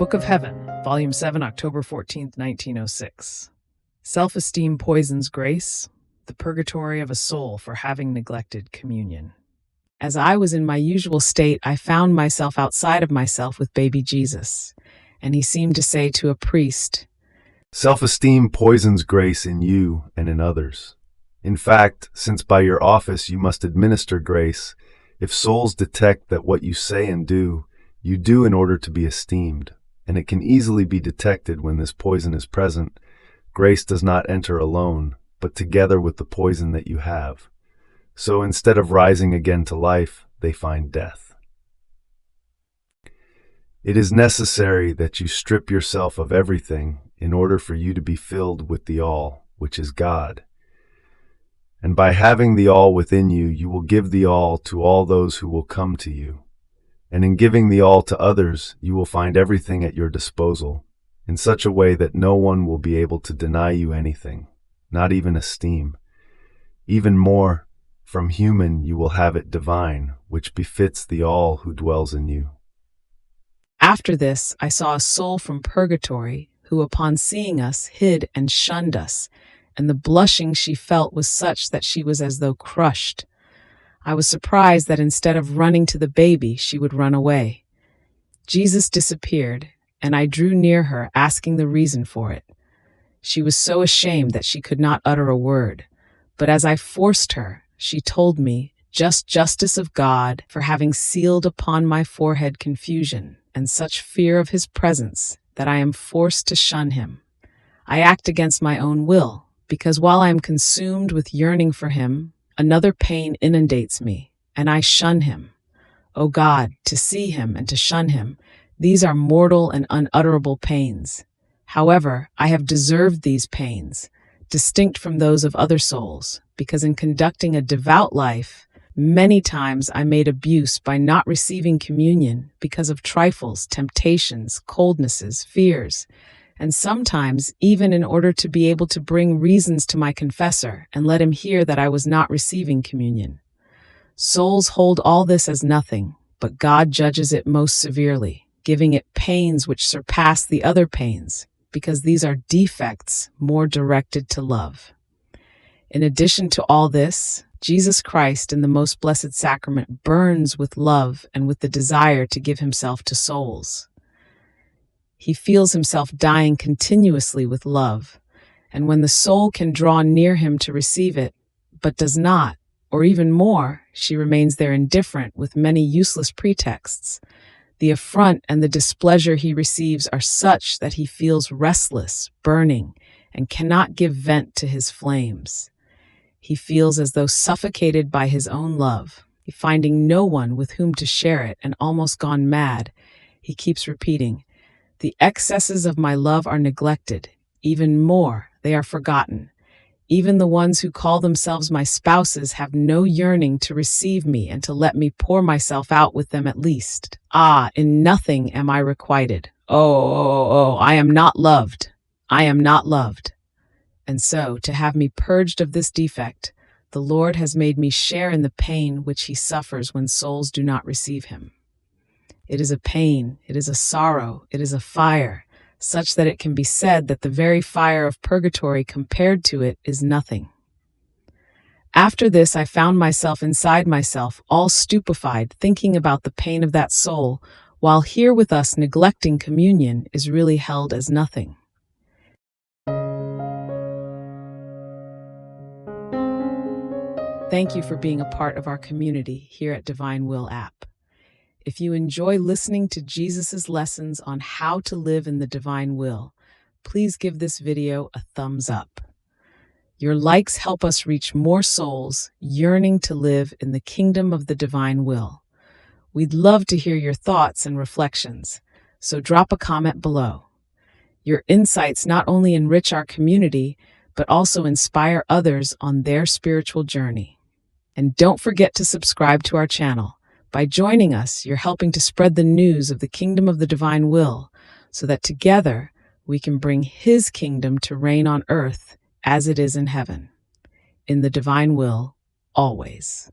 Book of Heaven, Volume 7, October 14th, 1906. Self-esteem poisons grace, the purgatory of a soul for having neglected communion. As I was in my usual state, I found myself outside of myself with baby Jesus, and he seemed to say to a priest, "Self-esteem poisons grace in you and in others. In fact, since by your office you must administer grace, if souls detect that what you say and do, you do in order to be esteemed, and it can easily be detected when this poison is present, grace does not enter alone, but together with the poison that you have. So instead of rising again to life, they find death. It is necessary that you strip yourself of everything in order for you to be filled with the all, which is God. And by having the all within you, you will give the all to all those who will come to you. And in giving the all to others, you will find everything at your disposal, in such a way that no one will be able to deny you anything, not even esteem. Even more, from human you will have it divine, which befits the all who dwells in you." After this, I saw a soul from Purgatory, who upon seeing us hid and shunned us, and the blushing she felt was such that she was as though crushed. I was surprised that instead of running to the baby, she would run away. Jesus disappeared, and I drew near her, asking the reason for it. She was so ashamed that she could not utter a word, but as I forced her, she told me, "Just justice of God for having sealed upon my forehead confusion and such fear of his presence that I am forced to shun him. I act against my own will, because while I am consumed with yearning for him, another pain inundates me, and I shun him. O God, to see him and to shun him, these are mortal and unutterable pains. However, I have deserved these pains, distinct from those of other souls, because in conducting a devout life, many times I made abuse by not receiving communion because of trifles, temptations, coldnesses, fears, and sometimes even in order to be able to bring reasons to my confessor and let him hear that I was not receiving communion. Souls hold all this as nothing, but God judges it most severely, giving it pains which surpass the other pains, because these are defects more directed to love. In addition to all this, Jesus Christ in the most blessed sacrament burns with love and with the desire to give himself to souls. He feels himself dying continuously with love, and when the soul can draw near him to receive it, but does not, or even more, she remains there indifferent with many useless pretexts. The affront and the displeasure he receives are such that he feels restless, burning, and cannot give vent to his flames. He feels as though suffocated by his own love, finding no one with whom to share it, and almost gone mad. He keeps repeating, "The excesses of my love are neglected. Even more, they are forgotten. Even the ones who call themselves my spouses have no yearning to receive me and to let me pour myself out with them at least. Ah, in nothing am I requited. Oh, I am not loved. I am not loved." And so, to have me purged of this defect, the Lord has made me share in the pain which he suffers when souls do not receive him. It is a pain, it is a sorrow, it is a fire, such that it can be said that the very fire of purgatory compared to it is nothing. After this, I found myself inside myself, all stupefied, thinking about the pain of that soul, while here with us neglecting communion is really held as nothing. Thank you for being a part of our community here at Divine Will app. If you enjoy listening to Jesus' lessons on how to live in the divine will, please give this video a thumbs up. Your likes help us reach more souls yearning to live in the kingdom of the divine will. We'd love to hear your thoughts and reflections, so drop a comment below. Your insights not only enrich our community, but also inspire others on their spiritual journey. And don't forget to subscribe to our channel. By joining us, you're helping to spread the news of the kingdom of the divine will, so that together we can bring his kingdom to reign on earth as it is in heaven. In the divine will, always.